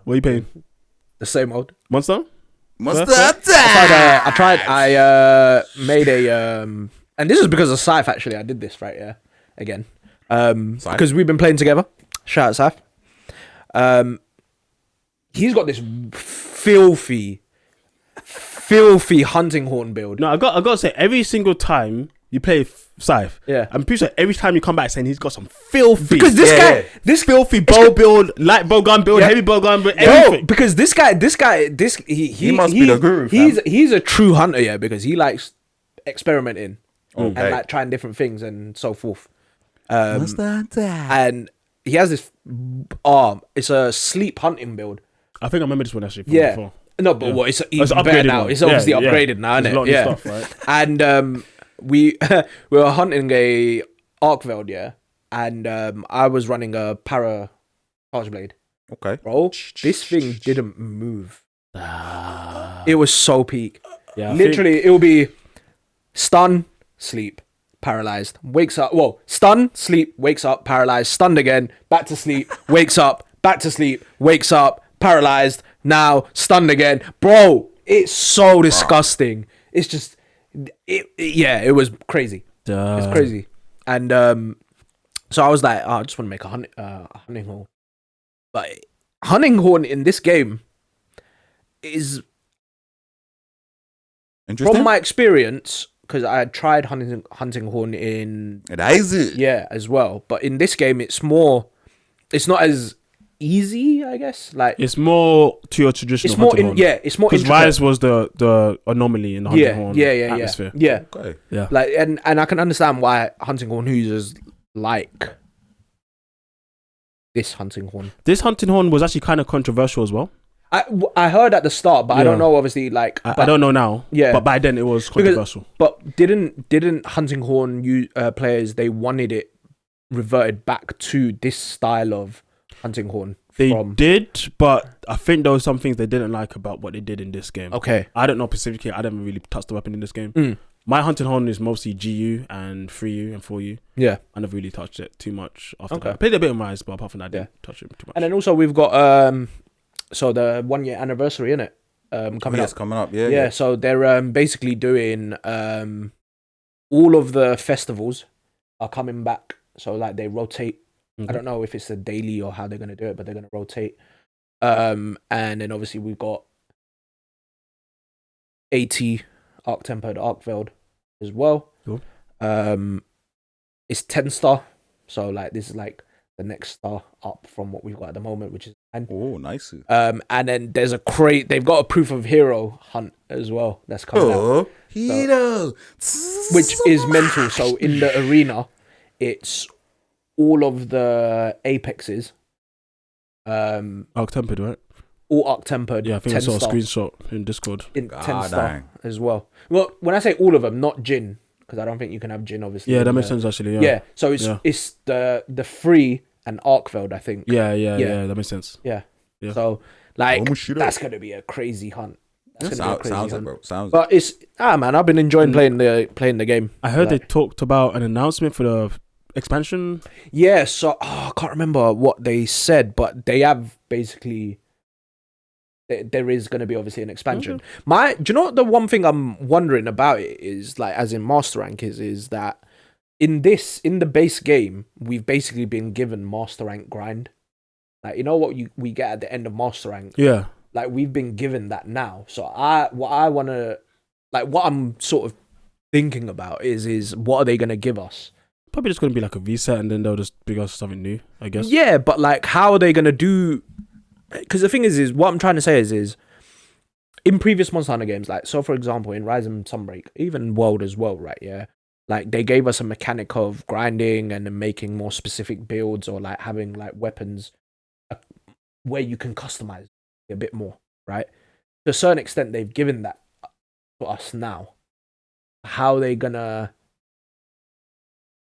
What are you paying? The same old Monster? I made a and this is because of Scythe. Actually, I did this right. Yeah, again, because we've been playing together. Shout out Scythe. He's got this filthy hunting horn build. No, I got to say, every single time you play Scythe, I'm pretty sure every time you come back saying he's got some filthy. Because this filthy bow build, light bow gun build, heavy bow gun build, everything. Because he must be the guru. He's a true hunter, because he likes experimenting and like trying different things and so forth. And he has this it's a sleep hunting build. I think I remember this one actually from before. No, but what? It's upgraded now. It's obviously upgraded now, isn't it? Stuff, right? And we were hunting a Arcveld, and I was running a para charge blade. Okay, bro, this thing didn't move. It was so peak. Yeah, literally, it will be stun, sleep, paralyzed, wakes up. Well, stun, sleep, wakes up, paralyzed, stunned again, back to sleep, wakes up, back to sleep, wakes up, paralyzed, now stunned again. Bro, it's so disgusting. It's just it was crazy. It's crazy. And so I was like, I just want to make a hunting horn. But hunting horn in this game is, from my experience, because I had tried hunting horn in as well, but in this game it's not as easy, I guess. Like, it's more to your traditional. It's more it's more because Rise was the anomaly in the hunting horn atmosphere. Yeah. Okay. Yeah. Like, and I can understand why hunting horn users like this hunting horn. This hunting horn was actually kind of controversial as well. I heard at the start, but I don't know. Obviously, like I don't know now. Yeah, but by then it was controversial. But didn't hunting horn players, they wanted it reverted back to this style of hunting horn? They did, but I think there were some things they didn't like about what they did in this game. Okay, I don't know specifically. I didn't really touch the weapon in this game. My hunting horn is mostly GU and 3U and 4U. Yeah, I never really touched it too much after that. I played a bit of Rise, but apart from that, I didn't touch it too much. And then also we've got so the 1 year anniversary, innit? Coming up. Yeah. So they're basically doing all of the festivals are coming back. So like they rotate. I don't know if it's a daily or how they're gonna do it, but they're gonna rotate. And then obviously we've got AT Arc Tempered Arcveld as well. Cool. It's 10 star. So like this is like the next star up from what we've got at the moment, which is 9. Oh, nice. And then there's a crate. They've got a proof of hero hunt as well that's coming out. Hero, which is mental. So in the arena, it's all of the apexes. Arc Tempered, right? All Arc Tempered. Yeah, I think I saw a screenshot in Discord. In 10 star as well. Well, when I say all of them, not Jin, because I don't think you can have Jin, obviously. Yeah, that makes sense actually. Yeah. So it's the free and Arcveld, I think. Yeah, that makes sense. Yeah. So like that's gonna be a crazy hunt. Sounds it, bro. But it's man, I've been enjoying playing the game. I heard they talked about an announcement for the expansion. Yeah, so I can't remember what they said, but they have basically. There is going to be obviously an expansion. Do you know what the one thing I'm wondering about it is, like, as in Master Rank is that in the base game, we've basically been given Master Rank grind. Like, you know what we get at the end of Master Rank? Yeah. Like, we've been given that now. So what I'm sort of thinking about is what are they going to give us? Probably just going to be like a reset and then they'll just bring us something new, I guess. Yeah, but like, how are they going to do... Because the thing is what I'm trying to say is in previous Monster Hunter games, like, so for example, in Rise and Sunbreak, even World as well, right? Yeah. Like, they gave us a mechanic of grinding and then making more specific builds or like having like weapons where you can customize a bit more, right? To a certain extent, they've given that to us now. How are they gonna...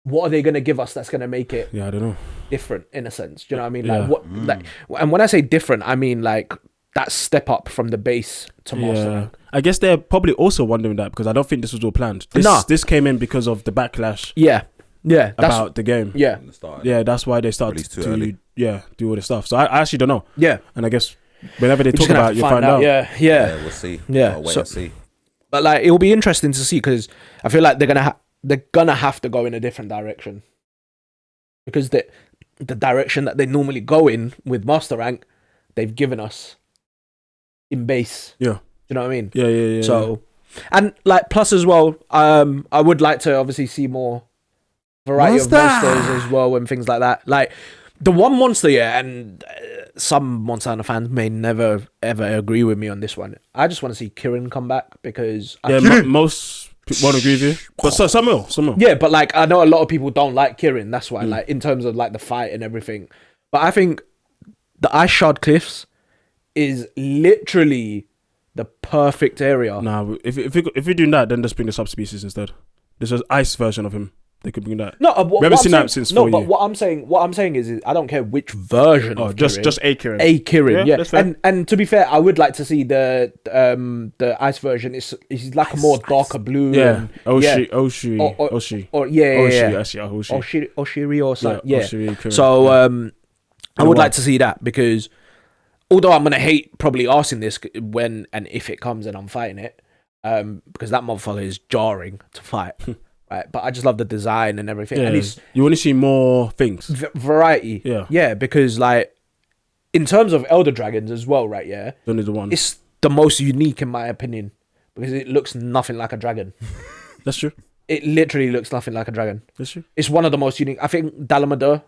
What are they gonna give us that's gonna make it? Yeah, I don't know. Different in a sense. Do you know what I mean? Like what? Like, and when I say different, I mean like that step up from the base to Master Rank. I guess they're probably also wondering that because I don't think this was all planned. This came in because of the backlash. Yeah. About the game. Yeah. Yeah, that's why they started to do all this stuff. So I actually don't know. Yeah. And I guess whenever they talk about, you find out. Yeah, we'll see. Yeah, I'll wait and see. But like, it'll be interesting to see because I feel like they're gonna have to go in a different direction because the direction that they normally go in with Master Rank, they've given us in base. Yeah, you know what I mean? Yeah. So, and like plus as well, I would like to obviously see more variety of monsters as well and things like that. Like the one monster, and some Monster Hunter fans may never ever agree with me on this one. I just want to see Kirin come back because most people won't agree with you, but some will. Yeah, but like I know a lot of people don't like Kirin. That's why, like in terms of like the fight and everything. But I think the Ice Shard Cliffs is literally the perfect area. Nah, if you're doing that, then just bring the subspecies instead. There's an ice version of him. They could bring that. No, we haven't seen that since 4 years. No, but what I'm saying is I don't care which version of just Kirin. a Kirin. A Kirin, yeah. That's fair. And to be fair, I would like to see the ice version. It's like a more darker blue. Yeah. Oshi. Oshiri or something. Yeah. Oshiri, Kirin, so I would like to see that because although I'm gonna hate probably asking this when and if it comes and I'm fighting it, because that motherfucker is jarring to fight. Right, but I just love the design and everything. Yeah, and you want to see more things. Variety. Yeah, because like in terms of Elder Dragons as well, right? Yeah, only the one. It's the most unique in my opinion because it looks nothing like a dragon. That's true. It literally looks nothing like a dragon. That's true. It's one of the most unique. I think Dalamador.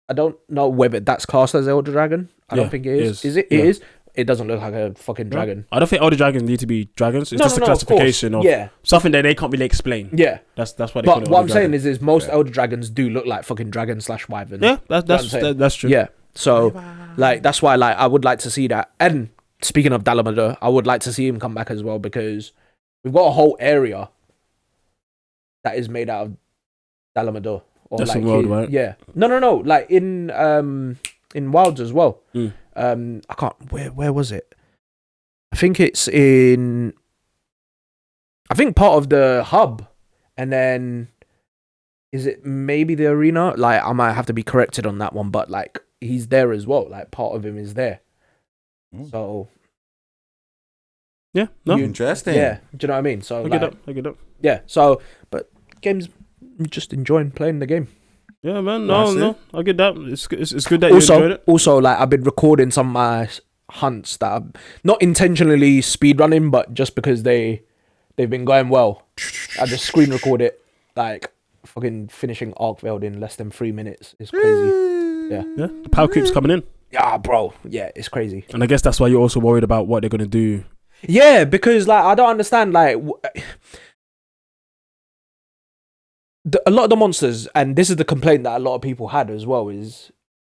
I don't know whether that's classed as Elder Dragon. I don't think it is. Is it? It is. It doesn't look like a fucking dragon. I don't think Elder Dragons need to be dragons. It's just a classification of something that they can't really explain. Yeah, that's what they call it. But what I'm saying is most Elder Dragons do look like fucking dragon / wyvern. Yeah, that's true. Yeah, so like that's why like I would like to see that. And speaking of Dalamador, I would like to see him come back as well because we've got a whole area that is made out of Dalamador. That's like world, right? Yeah. No. Like in Wilds as well. I can't. Where was it? I think it's in. I think part of the hub, and then is it maybe the arena? Like I might have to be corrected on that one, but like he's there as well. Like part of him is there. So. Yeah. No. Interesting. Yeah. Do you know what I mean? So I get up. Yeah. So, but games, just enjoying playing the game. Yeah, man. No, I get that. It's good that you enjoyed it. Also, like I've been recording some of my hunts that I'm not intentionally speedrunning, but just because they've been going well. I just screen record it, like fucking finishing Arkveld in less than 3 minutes. It's crazy. Yeah. The power creep's coming in. Yeah, bro. Yeah, it's crazy. And I guess that's why you're also worried about what they're gonna do. Yeah, because like I don't understand like. A lot of the monsters, and this is the complaint that a lot of people had as well, is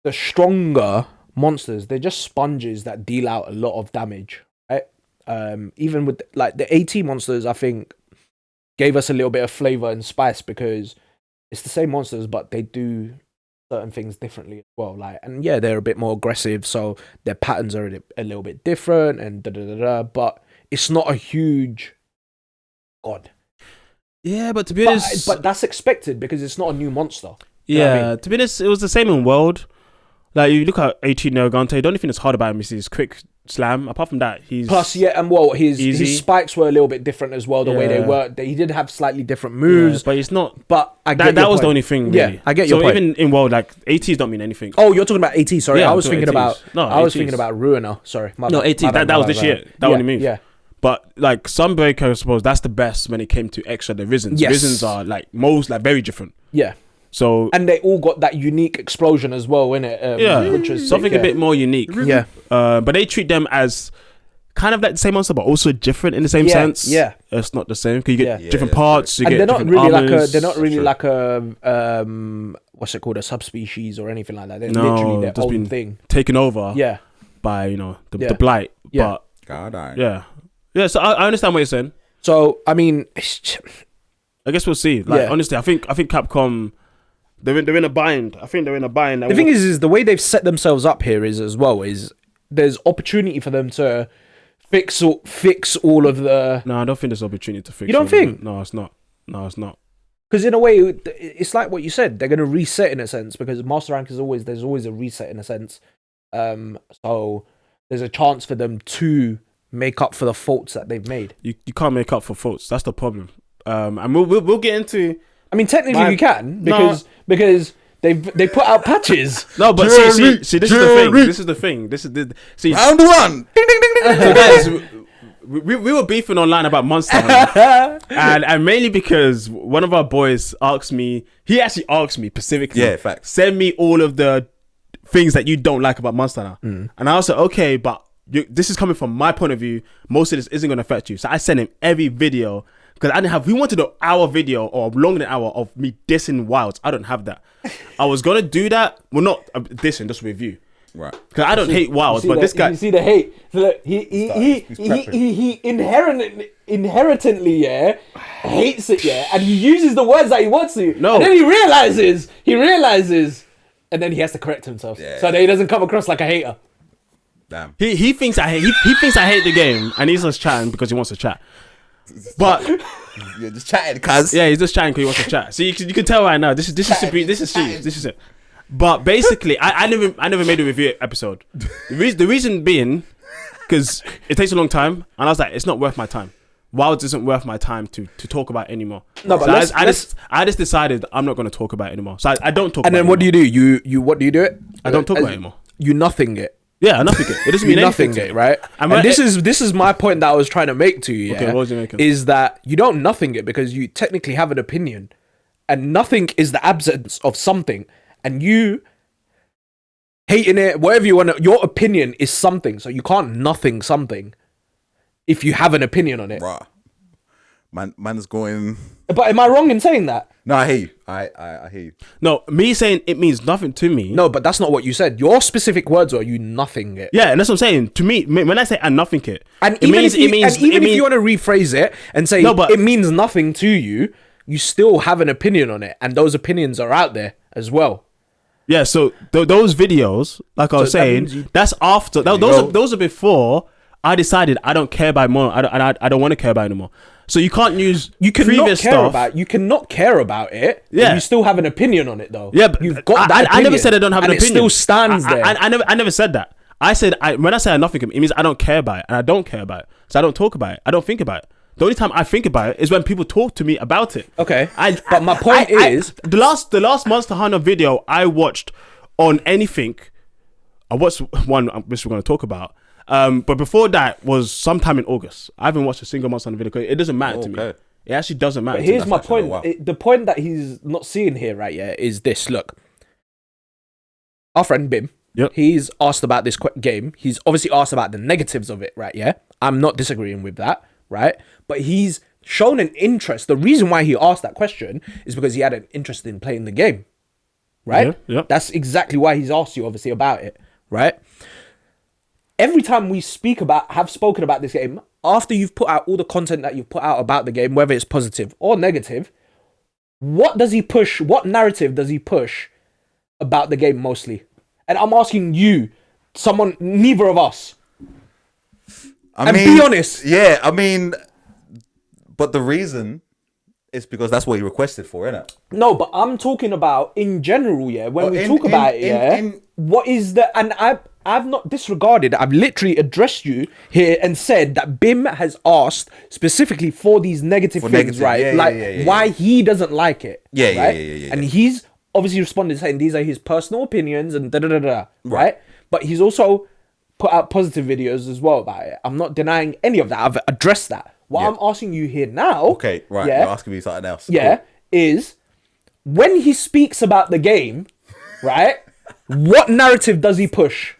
the stronger monsters, they're just sponges that deal out a lot of damage, right? Even with like the AT monsters, I think gave us a little bit of flavor and spice because it's the same monsters, but they do certain things differently as well. Like, and yeah, they're a bit more aggressive, so their patterns are a little bit different, and but it's not a huge god. Yeah, but to be honest, but that's expected because it's not a new monster. Yeah, to be honest, it was the same in World. Like you look at 18 Nergante, the only thing that's hard about him is his quick slam. Apart from that, he's and well, his spikes were a little bit different as well. The way they were, he did have slightly different moves, but it's not. But that was the only thing. Really. Yeah, I get your point. So even in World, like ATs don't mean anything. Oh, you're talking about AT? Sorry, yeah, I was thinking ATs. thinking about Ruiner. Sorry, no AT. That was this year. That only move. Yeah. But like Sunbreaker, I suppose that's the best when it came to extra. The Risens. Yes. Risens are like very different. Yeah. So and they all got that unique explosion as well, innit? Which is something a bit more unique. Yeah. But they treat them as kind of like the same monster, but also different in the same sense. Yeah. It's not the same because you get different parts. You and get they're not different really armors. they're not really like a what's it called, a subspecies or anything like that. They're literally their own thing taken over. Yeah. By the blight. Yeah. But God, yeah. So I understand what you're saying. So I mean, I guess we'll see. Like honestly, I think Capcom. They're in a bind. I think they're in a bind. The thing is the way they've set themselves up here is there's opportunity for them to fix all of the. No, I don't think there's opportunity to fix. You don't think? No, it's not. Because in a way, it's like what you said. They're going to reset in a sense because Master Rank there's always a reset in a sense. So there's a chance for them to make up for the faults that they've made. You can't make up for faults. That's the problem. And we'll get into. I mean, technically you can because they put out patches. No, but see, this is the thing. See, round one. Ding, ding, ding, ding, so guys, we were beefing online about Monster Hunter, and mainly because one of our boys asked me. He actually asked me specifically. Yeah, facts. Send me all of the things that you don't like about Monster Hunter, and I was like, okay, but this is coming from my point of view. Most of this isn't going to affect you, so I sent him every video because I didn't have. We wanted an hour video or longer than an hour of me dissing Wilds. I don't have that. I was gonna do that. Well, not dissing, just with you. Right. Because I don't hate Wilds, but this guy. You see the hate. Look, he inherently hates it, and he uses the words that he wants to. No. And then he realizes, and then he has to correct himself so that he doesn't come across like a hater. Damn. He thinks I hate the game, and he's just chatting because he wants to chat. But you're just chatting, cuz. Yeah, he's just chatting because he wants to chat. So you can tell right now. This is it. But basically, I never made a review episode. The reason being, because it takes a long time, and I was like, it's not worth my time. Wilds isn't worth my time to talk about anymore. No, but so I just decided I'm not going to talk about it anymore. So I don't talk. And then what do you do? You what do you do it? I don't talk about it anymore. You nothing it. Yeah, nothing it. It doesn't mean anything. Nothing it, right? And this is my point that I was trying to make to you. Okay, what was you making? Is that you don't nothing it because you technically have an opinion, and nothing is the absence of something. And you hating it, whatever you want, your opinion is something. So you can't nothing something if you have an opinion on it. Bruh. Man's going. But am I wrong in saying that? No, I hear you. I hear you. No, me saying it means nothing to me. No, but that's not what you said. Your specific words are you nothing it. Yeah, and that's what I'm saying. To me, when I say I nothing it, and even if you want to rephrase it and say it means nothing to you, you still have an opinion on it, and those opinions are out there as well. Yeah, so those videos, like I was saying, that's after. Those are before I decided I don't care about more. I don't want to care about it anymore. So you can't use previous stuff. You cannot care about it. Yeah, you still have an opinion on it though. Yeah, but you've got that. I never said I don't have an opinion. It still stands there. I never said that. I said when I say nothing, it means I don't care about it, and I don't care about it. So I don't talk about it. I don't think about it. The only time I think about it is when people talk to me about it. Okay, but my point is the last Monster Hunter video I watched on anything. I watched one which we're going to talk about. But before that was sometime in August. I haven't watched a single Monster Hunter video because it doesn't matter to me. It actually doesn't matter. But here's my point. The point that he's not seeing here, right? Yeah, is this. Look, our friend Bim. Yep. He's asked about this game. He's obviously asked about the negatives of it, right? Yeah, I'm not disagreeing with that, right? But he's shown an interest. The reason why he asked that question is because he had an interest in playing the game, right? Yeah. That's exactly why he's asked you, obviously, about it, right? Every time we have spoken about this game, after you've put out all the content that you've put out about the game, whether it's positive or negative, what does he push? What narrative does he push about the game mostly? And I'm asking you, neither of us. Be honest. Yeah, I mean, but the reason is because that's what he requested for, innit? No, but I'm talking about in general, yeah. When we talk about it, what is the... And I've not disregarded. I've literally addressed you here and said that Bim has asked specifically for these negative things, right? Why he doesn't like it. Yeah. And he's obviously responded saying these are his personal opinions and right? But he's also put out positive videos as well about it. I'm not denying any of that. I've addressed that. What I'm asking you here now... Okay, right. You're asking me something else. Yeah, cool. Is when he speaks about the game, right? What narrative does he push?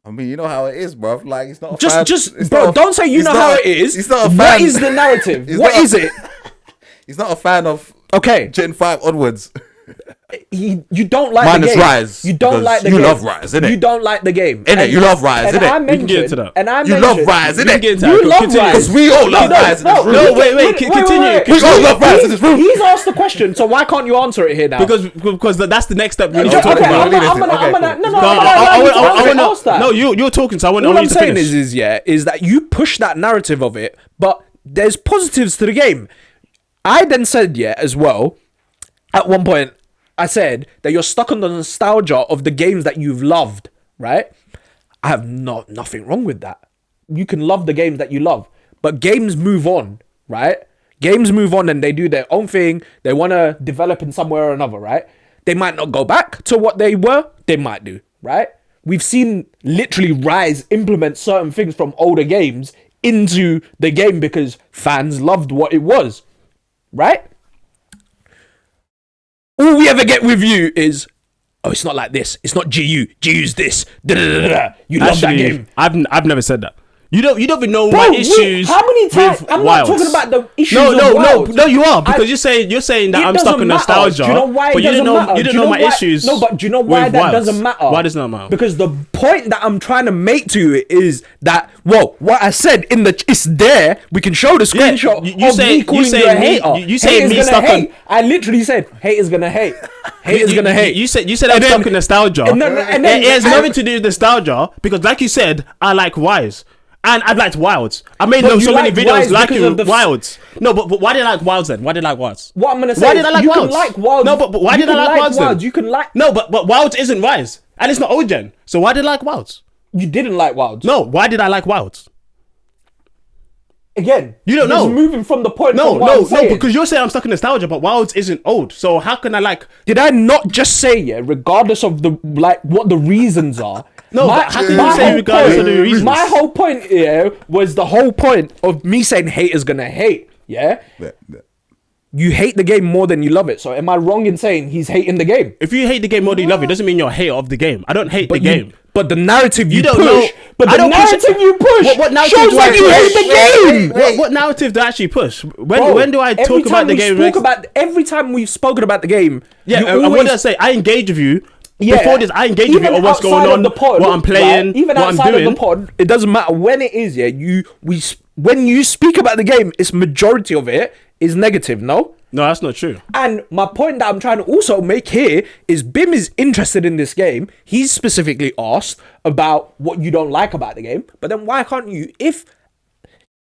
I mean, you know how it is, bro. Like, it's not bro, don't say you know how it is. He's not a fan. What is the narrative? What is it? He's not a fan of Gen 5 onwards. You don't like Minus the game. Rise. You don't like the game. You love Rise, innit? You don't like the game. Innit? You love Rise, innit? We can get into that. You love Rise, innit? You love Rise. Because we all love Rise in this room. No, wait, continue. We all love Rise in this room. He's asked the question, so why can't you answer it here now? Because that's the next step we need to talk about. No, you're talking, so I want you to finish. What I'm saying is that you push that narrative of it, but there's positives to the game. I then said, as well, at one point, I said that you're stuck on the nostalgia of the games that you've loved, right? I have nothing wrong with that. You can love the games that you love, but games move on, right? Games move on and they do their own thing. They want to develop in some way or another, right? They might not go back to what they were. They might do, right? We've seen literally Rise implement certain things from older games into the game because fans loved what it was, right? All we ever get with you is, oh, it's not like this. It's not GU. GU's this. Da-da-da-da. You love that game. I've never said that. You don't even know Bro, my issues. How many times? I'm Wilds. not talking about the issues. No, you are, because you're saying that I'm stuck in nostalgia. Do you know why? But you didn't know my issues. No, but do you know why that doesn't matter? Why does it not matter? Because the point that I'm trying to make to you is that, well, what I said it's there. We can show the screenshot of me calling you a hater. You say me stuck on. I literally said haters gonna hate. Haters gonna hate. You said I'm stuck in nostalgia. And then it has nothing to do with nostalgia, because like you said, I like Wise. And I've liked Wilds. I made so many videos liking Wilds. No, but why did I like Wilds then? Why did I like Wilds? What I'm gonna say, why did I like Wilds? You can like Wilds. No, but why did I like Wilds then? You can like. No, but Wilds isn't Rise, and it's not old gen. So why did I like Wilds? You didn't like Wilds. No, why did I like Wilds? Again, you don't know. Moving from the point. No, because you're saying I'm stuck in nostalgia, but Wilds isn't old. So how can I like? Did I not just say regardless of the what the reasons are? No, how can you say regardless of the reasons? My whole point was the whole point of me saying haters gonna hate. Yeah. You hate the game more than you love it. So am I wrong in saying he's hating the game? If you hate the game more than you love it, doesn't mean you're a hater of the game. I don't hate the game. But the narrative you don't push, know. but the narrative you push what narrative shows do I that you hate the game. What narrative do I actually push? When do I talk about the game? Every time we've spoken about the game, yeah. And what did I say? I engage with you. Yeah. Before this, I engage with you on what's going on, what I'm playing, right? Even what I'm doing. Of the pod, it doesn't matter when it is. Yeah, when you speak about the game, it's majority of it is negative. No, that's not true. And my point that I'm trying to also make here is Bim is interested in this game. He's specifically asked about what you don't like about the game. But then why can't you, if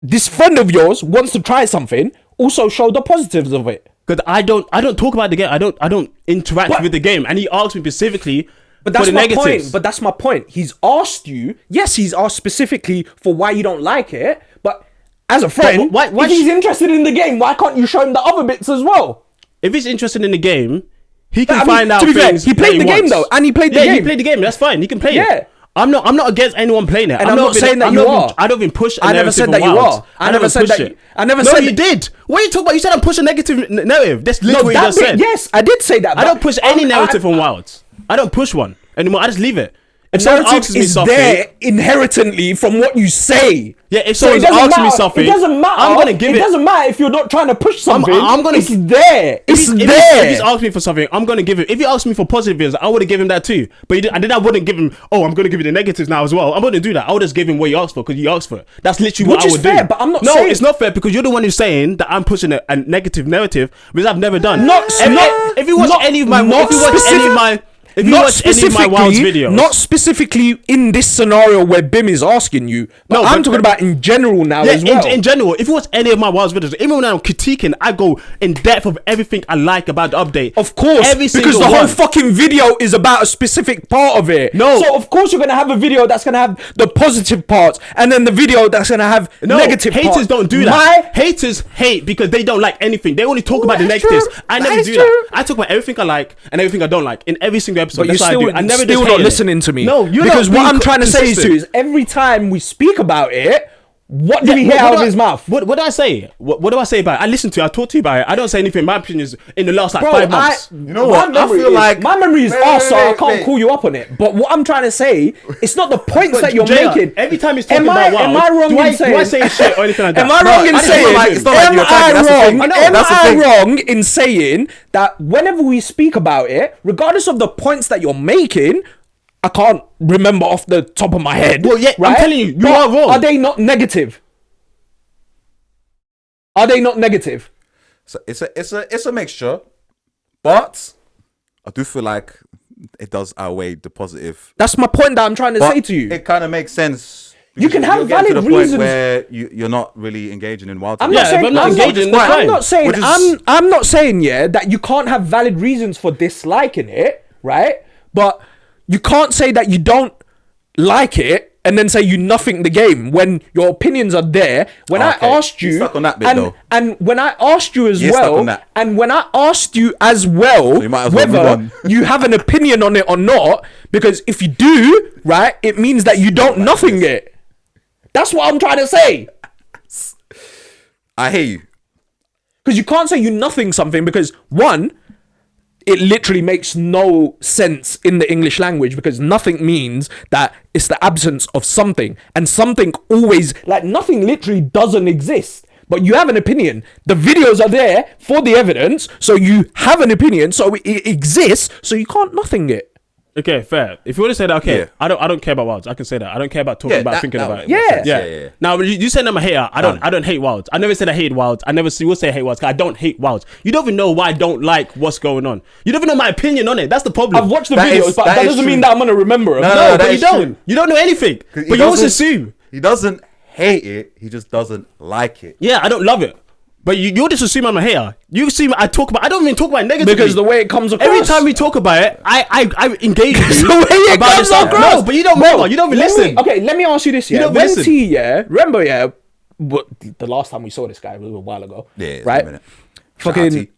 this friend of yours wants to try something, also show the positives of it? Because I don't talk about the game. I don't interact with the game. And he asked me specifically but that's for the my negatives. Point. But that's my point. He's asked you. Yes, he's asked specifically for why you don't like it. But as a friend, if he's interested in the game, why can't you show him the other bits as well? If he's interested in the game, he can find out things. He played the game though, and he played the game. Yeah, he played the game. That's fine. He can play it. I'm not against anyone playing it. And I'm not saying that you are. I don't even push. I never said that you are. I never said that. I never said you did. What are you talking about? You said I'm pushing a negative narrative. That's literally what you just said. Yes, I did say that. I don't push any narrative on Wilds. I don't push one anymore. I just leave it. If someone asks me something, there inherently from what you say. Yeah, if someone asks me something, it doesn't matter. I'm gonna give it. It doesn't matter if you're not trying to push something. It's there. It's there. If he's asked me for something, I'm gonna give it. If he asked me for positives, I would have given that too. But and then I wouldn't give him. Oh, I'm gonna give you the negatives now as well. I wouldn't do that. I would just give him what he asked for because he asked for it. That's literally what I would do. But I'm not. No, it's not fair because you're the one who's saying that I'm pushing a negative narrative, which I've never done. If you watch any of my Wilds videos. Not specifically in this scenario where Bim is asking you, but I'm talking about in general now as well. In general, if you watch any of my Wilds videos, even when I'm critiquing, I go in depth of everything I like about the update. Of course, because the whole fucking video is about a specific part of it. No. So of course you're going to have a video that's going to have the positive parts and then the video that's going to have negative parts. Haters don't do that. Haters hate because they don't like anything. They only talk about the negatives. I never do that. I talk about everything I like and everything I don't like in every single episode. But you're still not listening to me. No, you're because not what I'm trying to say consistent. to you is every time we speak about it, what do we hear out of his mouth? What do I say? What do I say about it? I listen to it. I talk to you about it. I don't say anything. My opinion is in the last 5 months. You know what? I feel like my memory is so I can't call you up on it. But what I'm trying to say, it's not the points that you're making. Every time he's talking about Wilds, am I wrong in saying? Do I say shit or anything like that? Am I wrong in saying? Am I wrong in saying that whenever we speak about it, regardless of the points that you're making, I can't remember off the top of my head. Well, yeah, right? I'm telling you, you are wrong. Are they not negative? Are they not negative? So it's a mixture, but I do feel like it does outweigh the positive. That's my point that I'm trying to say to you. It kind of makes sense. You can have valid to the reasons point where you're not really engaging in Wild. I'm not saying that you can't have valid reasons for disliking it, right? But you can't say that you don't like it and then say you nothing the game when your opinions are there. When I asked you, you're stuck on that bit, though. and when I asked you as You're stuck well, on that. and when I asked you as well, you might as well move whether on. you have an opinion on it or not, because if you do, right, it means that you don't nothing it. That's what I'm trying to say. I hear you. Because you can't say you nothing something because one, it literally makes no sense in the English language because nothing means that it's the absence of something, and something always, like, nothing literally doesn't exist, but you have an opinion. The videos are there for the evidence, so you have an opinion, so it exists, so you can't nothing it. Okay, fair. If you want to say that, okay, Yeah. I don't care about wilds. I can say that. I don't care about talking about thinking about it. Yeah. Yeah. Now, you said I'm a hater. I don't hate wilds. I never said I hate wilds. I never will say I hate wilds. I don't hate wilds. You don't even know why I don't like what's going on. You don't even know my opinion on it. That's the problem. I've watched the That videos, is- but that that is doesn't true. mean that I'm gonna remember them. No, but that you is don't. true. You don't know anything. He But you always doesn't- assume. He doesn't hate it. He just doesn't like it. Yeah, I don't love it. But you just assume I'm a hater. You assume I don't even talk about it negatively. Because the way it comes across. Every time we talk about it, I engage with you the way it about comes this stuff. across. No, but you don't remember. You don't even listen. Okay, let me ask you this, yeah. don't When listen. T, yeah, remember, yeah, the last time we saw this guy was a while ago. Yeah, it's right? a minute. Shout out Fucking, T.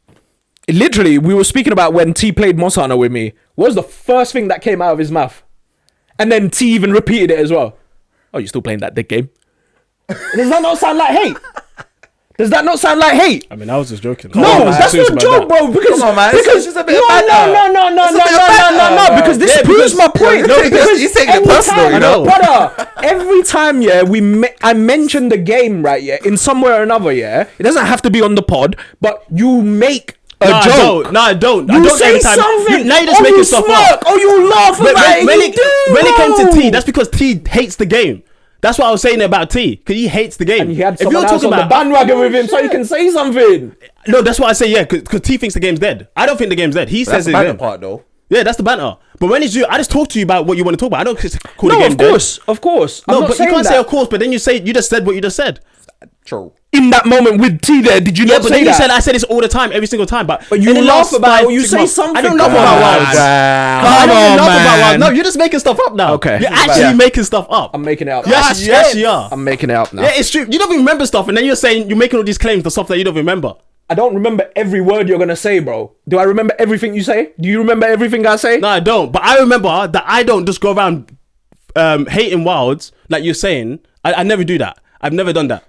literally, we were speaking about when T played Monster Hunter with me. What was the first thing that came out of his mouth? And then T even repeated it as well. Oh, you're still playing that dick game? Does that not sound like hate? Does that not sound like hate? I mean, I was just joking. No, that's not a joke, bro. Because, Come on, man. because It's just a bit of banter. no. Because this proves my point. No, because he's taking it every personal, time- you know? brother. Every time, yeah, I mention the game, right? Yeah, in some way or another, yeah. It doesn't have to be on the pod, but you make a joke. No, I don't. I You don't say every time. something. Now you're just making stuff up. Oh, you laugh When, about it. when, You it, do, when it came to bro. T, that's because T hates the game. That's what I was saying about T, because he hates the game. And he had If you're someone else talking on the bandwagon with him, so you can say something. No, that's why I say yeah, because T thinks the game's dead. I don't think the game's dead. He That's says the it's banter dead. part, though. Yeah, that's the banter. But when it's you, I just talk to you about what you want to talk about. I don't just call the No, game of dead. course. I'm No, not but you saying can't that. say of course. But then you just said what you just said. True. In that moment with T there, did you Yeah, not but say then you that? said I said this all the time, every single time. But you in the laugh last about it, 5, you 6 say months, something. I don't laugh Come about on, wilds. Wow. I don't Come on, laugh about man. wilds. No, you're just making stuff up now. Okay. You're actually Yeah. making stuff up. I'm making it up. You actually are. I'm making it up now. Yeah, it's true. You don't even remember stuff, and then you're saying you're making all these claims to stuff that you don't remember. I don't remember every word you're gonna say, bro. Do I remember everything you say? Do you remember everything I say? No, I don't. But I remember that I don't just go around hating wilds like you're saying. I never do that. I've never done that.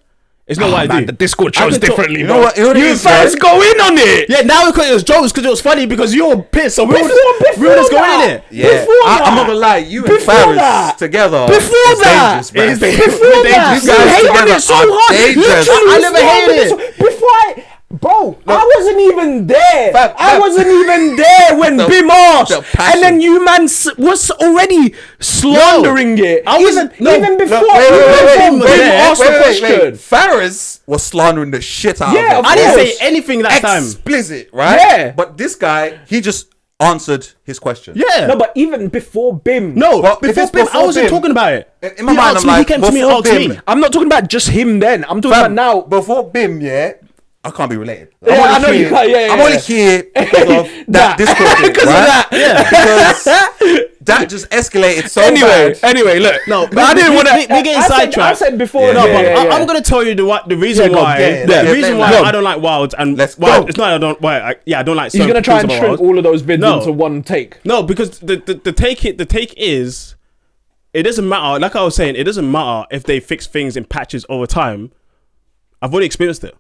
It's not what I man, do. the Discord I shows can talk- differently, You bro. know what? You know what it is, first right? go in on it. Yeah, now because it was jokes, because it was funny, because you're pissed. So we all Before just going in that. it. Yeah. Before I'm not that. gonna lie. You and Before Faris that. together. Before is that. dangerous, man. It's dangerous. Before that, You you guys hate on together it so are hard. dangerous. Literally, I never you hated swore it. before Bro, I wasn't even there. Fam, I wasn't even there when The- Bim asked. the passion. And then you man was already slandering it. I wasn't- even before Look, Bim wait, asked the question. Faris was slandering the shit out Yeah, of I it. didn't say course. anything that time. Explicit, right? Yeah. But this guy, he just answered his question. Yeah. No, but even before Bim. No, Well, if before it's Bim, I before wasn't Bim, talking about it. in my He mind, asked I'm me, like, he came to me and before asked me. Bim, I'm not talking about just him then. I'm talking Fam, about now. Before Bim, yeah, I can't be related. Yeah, I'm only I know you here- can't, yeah, I'm yeah. only here because of that Discord thing, Because of right? that. Yeah. Because that just escalated so Anyway, bad. look. No, but I didn't want to. we getting sidetracked. I said before. Yeah, no, yeah, but yeah, I'm gonna tell you the reason Yeah, go on, why. yeah, The yeah, reason yeah, why yeah. I don't like wilds and Let's well, go. it's not I don't. Why? I don't like. he's gonna try and things about shrink wilds. all of those vids No. into one take. No, because the take is, it doesn't matter. Like I was saying, it doesn't matter if they fix things in patches over time. I've already experienced it.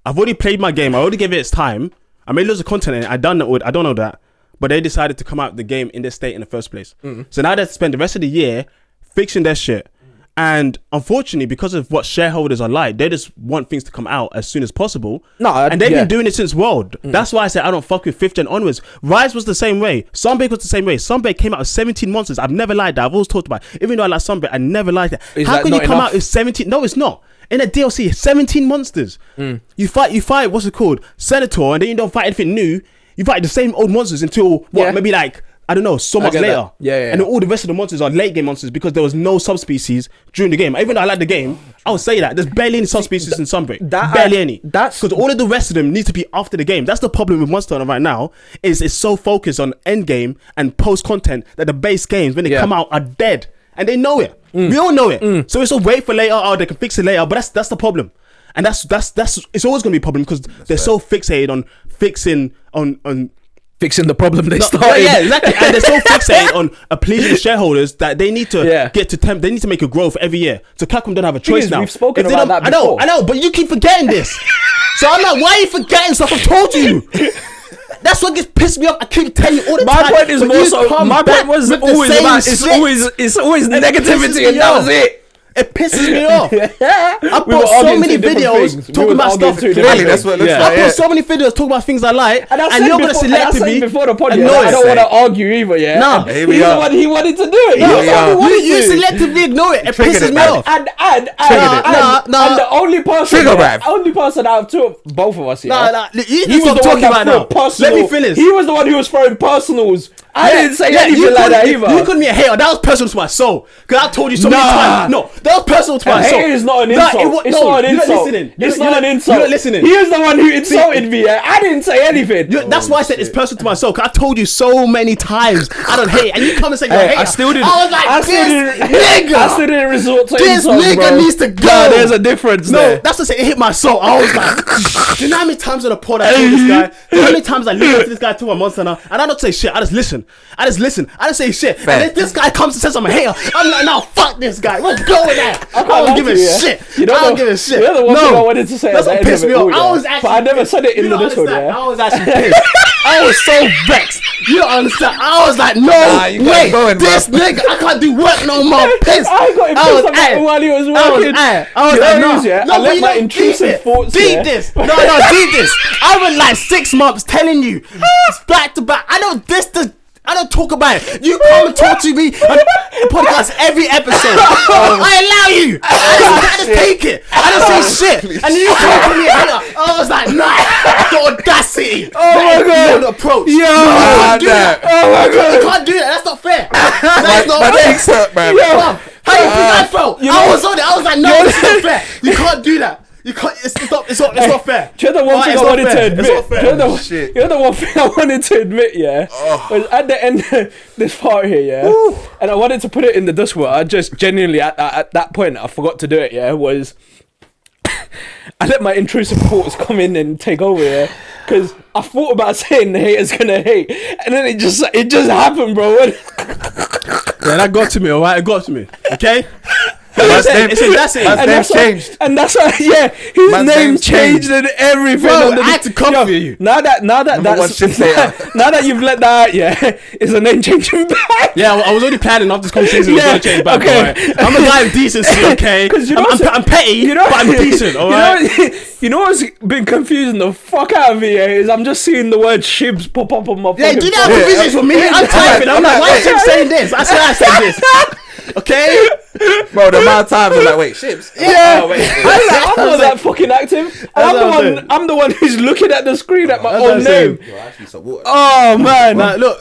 I've already played my game. I already gave it its time. I made loads of content in it. I don't know that. But they decided to come out with the game in this state in the first place. So now they spend the rest of the year fixing their shit. And unfortunately, because of what shareholders are like, they just want things to come out as soon as possible. And they've been doing it since World. That's why I said I don't fuck with 5th gen onwards. Rise was the same way. Sunbreak was the same way. Sunbreak came out with 17 monsters. I've never lied that. I've always talked about it. Even though I like Sunbreak, I never liked that. Is How that can you not come enough? out with 17? No, it's not. In a DLC, 17 monsters. You fight, what's it called? Senator, and then you don't fight anything new. You fight the same old monsters until, Yeah. maybe like, I don't know, so much get later. that. Yeah. And then all the rest of the monsters are late game monsters because there was no subspecies during the game. Even though I like the game, I would say that. There's barely any subspecies in Sunbreak. Barely any. that's- Because all of the rest of them need to be after the game. That's the problem with Monster Hunter right now, is it's so focused on end game and post content that the base games, when they Yeah. come out, are dead. and they know it. We all know it. So it's a wait for later. Oh, they can fix it later. But that's the problem, and that's it's always gonna be a problem because they're so fixated on fixing Fixing the problem they started. Yeah, exactly. And they're so fixated on pleasing the shareholders that they need to get to they need to make a growth every year. So Capcom don't have a choice now. We've spoken about that before. I know, but you keep forgetting this. So I'm like, why are you forgetting stuff I've told you? That's what gets pissed me off. I keep telling you all the time. My point is more so. My point was always about. It's always negativity, and that was it. It pisses me off. I put so many videos talking about stuff. Clearly, that's what it looks like. I put so many videos talking about things I like, and you're gonna selectively before the podcast. I don't want to argue either. Yeah, no, he's the one he wanted to do it. You selectively ignore it. It pisses me off. And the only person out of two, both of us, he was talking about now. Let me finish. He was the one who was throwing personals. I didn't say anything like that either. You couldn't be a hater. That was personal to my soul. Because I told you so many times. No, that was personal to my soul. Hate is not an insult. It's not an insult. It's not an insult. You're not listening. He was the one who insulted me. I didn't say anything. That's why I said it's personal to my soul. Because I told you so many times I don't hate. And you come and say you're a hater. I still didn't. I was like, nigga. I still didn't resort to this insults, nigga needs to go. No, there's a difference there. No, that's what I said. It hit my soul. I was like, do you know how many times on the pod I told this guy? Do you know how many times I listen to this guy talk about Monster Hunter? And I don't say shit. I just listen. I don't say shit. Fair. And then this guy comes and says I'm a hater. I'm like, no, fuck this guy. What's going on? I don't give a shit. I don't give a shit. You're the one thing I wanted to say. That's what pissed me off. I was actually. But I never said it in the Discord. I was actually pissed. I was so vexed. You don't understand. I was like, no, wait, this nigga, I can't do work no more. Pissed. I got him pissed about while he was working. I was like, no, I let my intrusive thoughts. Deep this. No, deep this. I went like 6 months telling you, back to back. I don't talk about it. You come and talk to me on the podcast every episode. I allow you. I just take it. I don't say shit. And then you come to me and I was like, nah, the audacity. Oh my god. The approach. Yo, oh my god. You can't do that. That's not fair. That's not fair. Legs hurt, man. How you think I felt? I was on it. I was like, no, this is not fair. You can't do that. You can't. It's not fair. You're the one thing I wanted to admit. You're the one thing I wanted to admit. Yeah, was at the end of this part here. Yeah, and I wanted to put it in the Discord. I just genuinely at that point I forgot to do it. Yeah, was I let my intrusive thoughts come in and take over. Yeah, because I thought about saying the haters gonna hate, and then it just happened, bro. Yeah, that got to me. Alright, it got to me. Okay. His name changed. And that's why, his name changed and everything. Bro, I had to come for you. Now that you've let that out, is the name changing back? Yeah, I was already planning off this conversation. Was going to change back. Okay. Right. I'm a guy of decency, okay? Because I'm petty, but I'm decent, alright? You know what's been confusing the fuck out of me is I'm just seeing the word Shibz pop up on my phone. Yeah, do you know how confusing it's for me? I'm typing. I'm like, why is Shibz saying this? I said this. Okay, bro. The amount of times I'm like, wait, Shibz. Yeah, I'm not that fucking active. I'm the one who's looking at the screen at my own name. Oh man! Look,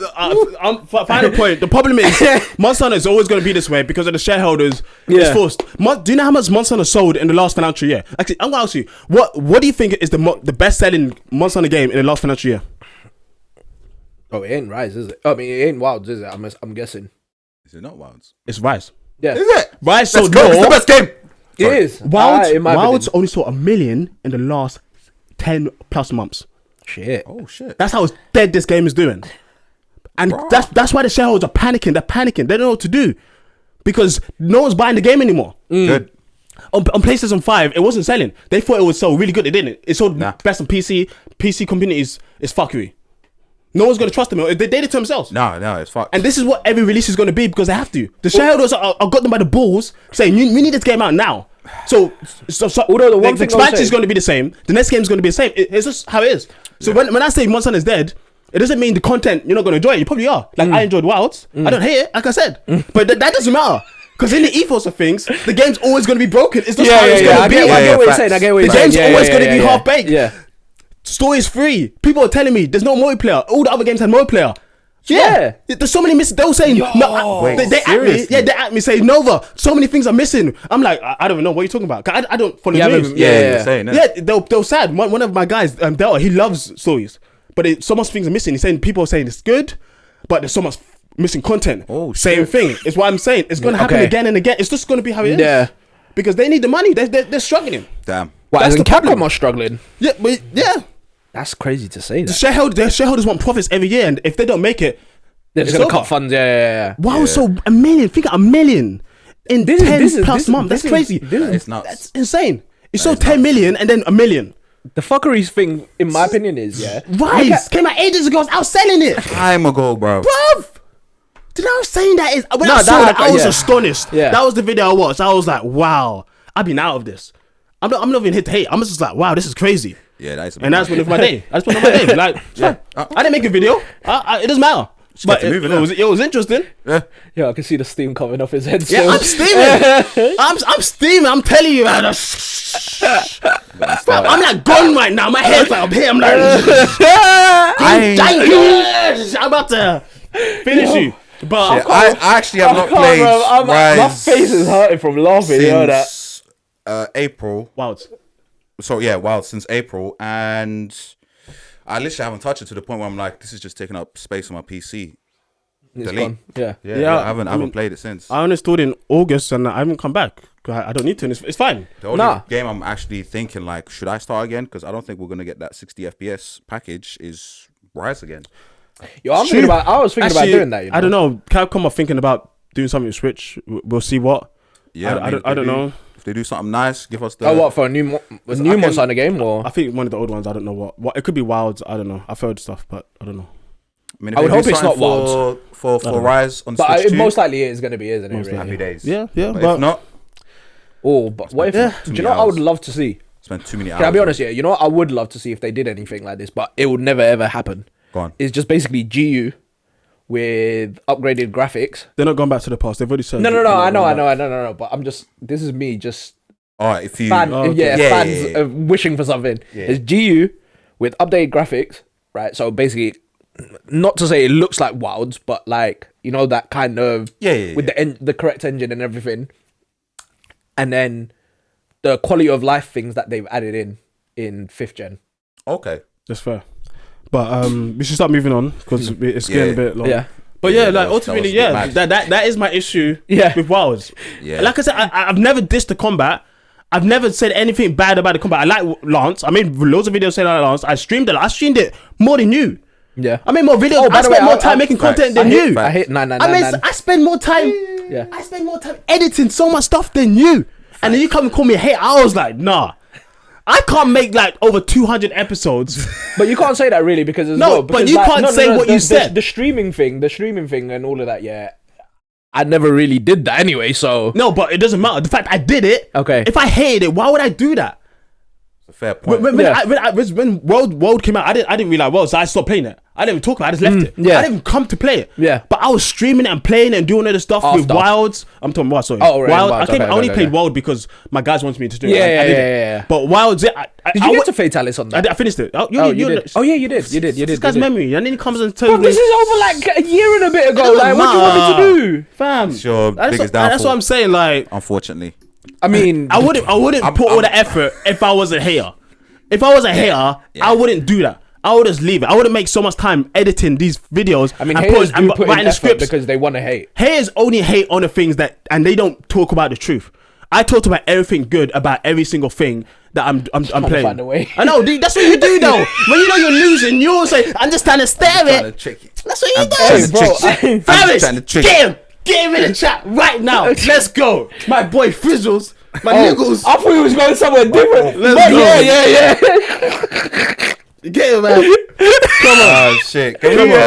final point. The problem is Monster Hunter is always going to be this way because of the shareholders. It's forced. Do you know how much Monster Hunter sold in the last financial year? Actually, I'm going to ask you, what do you think is the best selling Monster Hunter game in the last financial year? Oh, it ain't Rise, is it? I mean, it ain't Wilds, is it? I'm guessing. Is it not Wilds? It's Rise. Yeah. Is it? Rise sold more. It's the best game. It is. Wilds only sold 1 million in the last 10 plus months. Shit. Oh shit. That's how dead this game is doing. And that's why the shareholders are panicking. They're panicking. They don't know what to do. Because no one's buying the game anymore. Good. On PlayStation 5, it wasn't selling. They thought it would sell really good. It didn't. It sold best on PC. PC community is fuckery. No one's going to trust them. They did it to themselves. No, it's fucked. And this is what every release is going to be because they have to. The shareholders are got them by the balls saying, we need this game out now. So although the expansion is going to be the same, the next game is going to be the same. It's just how it is. So when I say Monster Hunter is dead, it doesn't mean the content you're not going to enjoy it. You probably are. Like I enjoyed Wilds. I don't hate it, like I said. But that doesn't matter. Because in the ethos of things, the game's always going to be broken. It's just how it's going to be. I get what you're saying. The game's always going to be half-baked. Yeah. Story is free. People are telling me there's no multiplayer. All the other games had multiplayer. Yeah. There's so many missing. They were saying, they at me saying, Nova, so many things are missing. I'm like, I don't even know what you're talking about. I don't follow news. They were sad. One of my guys, Delta, he loves stories. But so much things are missing. He's saying, people are saying it's good, but there's so much missing content. Oh, Same shit. thing. It's what I'm saying. It's gonna happen Okay. again and again. It's just gonna be how it is. Yeah. Because they need the money. They're struggling. Damn. What, That's as in the problem. Capcom are struggling? Yeah, but yeah. That's crazy to say The that. their shareholders want profits every year, and if they don't make it, They're just it's gonna over. cut funds. Yeah. wow, so $1 million. Think of $1 million in 10 plus months. That's crazy. It's nuts. That's insane. You sold 10 million and then $1 million. The fuckeries thing, in my opinion, is Rise came out ages ago. I was out selling it, Time ago, bro. bruv. Did I was saying that is when No, I saw that- that I was yeah. astonished. Yeah. That was the video I watched. I was like, wow, I've been out of this. I'm not even here to hate. I'm just like, wow, this is crazy. Yeah, that's. And that's when it was my day. I just put it on my day. Like, I didn't make a video. It doesn't matter. But to move it, it was interesting. Yeah. Yeah, I can see the steam coming off his head. Yeah, Still. I'm steaming. I'm steaming. I'm telling you, man. I'm like gone right now. My head's like up here. I'm like, I'm about to finish you. But I actually have not played My Rise face is hurting from laughing. You know that? since April. Wild. So yeah, wow, since April, and I literally haven't touched it to the point where I'm like, this is just taking up space on my PC. It's Delete. gone. Yeah. Yeah, I haven't played it since. I uninstalled in August and I haven't come back. I don't need to. And it's fine. The only Nah. game I'm actually thinking like, should I start again? Because I don't think we're gonna get that 60 FPS package. Is Rise again? Yo, I was thinking about doing that. You know? I don't know. Capcom are thinking about doing something with Switch. We'll see what. Yeah, I don't know. If they do something nice, give us the. Oh, what for a new monster in the game or? I think one of the old ones. I don't know what. It could be Wilds. I don't know. I've heard stuff, but I don't know. I mean, if I would they do hope it's something not Wilds. for Rise on But Switch it 2, most likely is going to be, isn't it? Really? happy days. Yeah. But But if not, Oh, but what if? too Do you many know what I would hours. love to see? spend too many hours. Can I be honest? Yeah, you know what I would love to see if they did anything like this, but it would never ever happen. Go on. It's just basically GU with upgraded graphics. they're not going back to the past. They've already said. No. I know. But I'm just. This is me just All right, if you fans Yeah. wishing for something. Yeah. It's GU with updated graphics, right? So basically, not to say it looks like Wilds, but like you know that kind of with the correct engine and everything, and then the quality of life things that they've added in 5th gen. Okay. That's fair. But we should start moving on because it's getting a bit long. Yeah. But Yeah, yeah, like that was ultimately, a bit yeah, mad. that is my issue. Yeah. With Wilds. Yeah. Like I said, I've never dissed the combat. I've never said anything bad about the combat. I like Lance. I made loads of videos saying I like Lance. I streamed it. I streamed it more than you. Yeah. I made more videos. Oh, by I the way, spent more I- time I- making Facts. content than I hate you. facts. I hit 9. I spend more time. Yeah. I spend more time editing so much stuff than you. And then you come and call me a hater. I was like, nah. I can't make like over 200 episodes. But you can't say that really because there's No, but you can't say what you said. The streaming thing and all of that. Yeah, I never really did that anyway. So No, but it doesn't matter. The fact I did it. Okay. If I hated it, why would I do that? It's a fair point. When World came out, I didn't realize World, so I stopped playing it. I didn't even talk about it. I just left it. yeah. I didn't even come to play it. Yeah. But I was streaming it and playing it and doing other stuff with After. Wilds. I'm talking Wilds, sorry. Oh, right, Wild. Wilds. I only Okay. played Wild because my guys wanted me to do it. Yeah, I did it. yeah. But Wilds, yeah. Did you get to Fatalis on that? I finished it. You did. Oh yeah, you did. This guy's memory. And then he comes and tells Bro, me. this is over like a year and a bit ago. doesn't Like, what do you want me to do? Fam. It's your biggest That's downfall. what I'm saying. Like, Unfortunately. I mean, I wouldn't put all the effort if I was a hater. If I was a hater, I wouldn't do that. I would just leave it. I wouldn't make so much time editing these videos. I mean, and haters do put in writing the effort scripts. because they want to hate. Haters only hate on the things that, and they don't talk about the truth. I talked about everything good about every single thing that I'm playing. find a way. I know, dude, that's what you do though. When you know you're losing, you always say, "I'm just trying to stare it." That's what you I'm do. trying to bro, trick you. I'm Faris, trying to trick get him in the chat right now. Let's go. My boy Frizzles, my niggles. I thought he was going somewhere different. Let's But go. yeah. Get him, man. Oh shit! Can we,